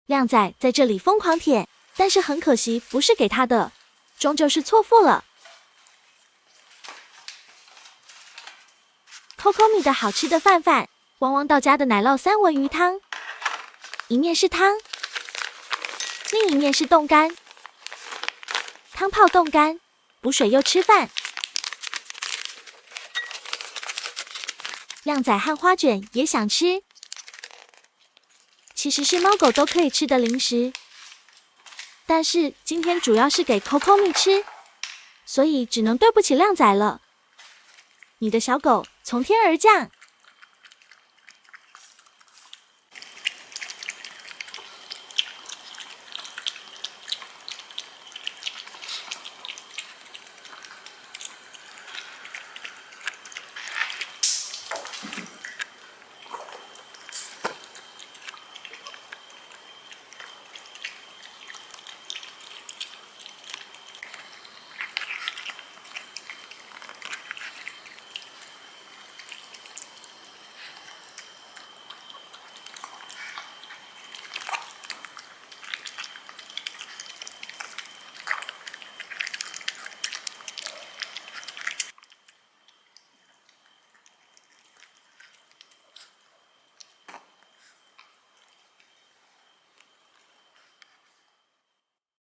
靓仔在这里疯狂舔，但是很可惜不是给他的，终究是错付了。Coco 米的好吃的饭，汪汪到家的奶酪三文鱼汤，一面是汤，另一面是冻干，汤泡冻干，补水又吃饭。靓仔和花卷也想吃，其实是猫狗都可以吃的零食，但是今天主要是给 Coco 米吃，所以只能对不起靓仔了。你的小狗从天而降。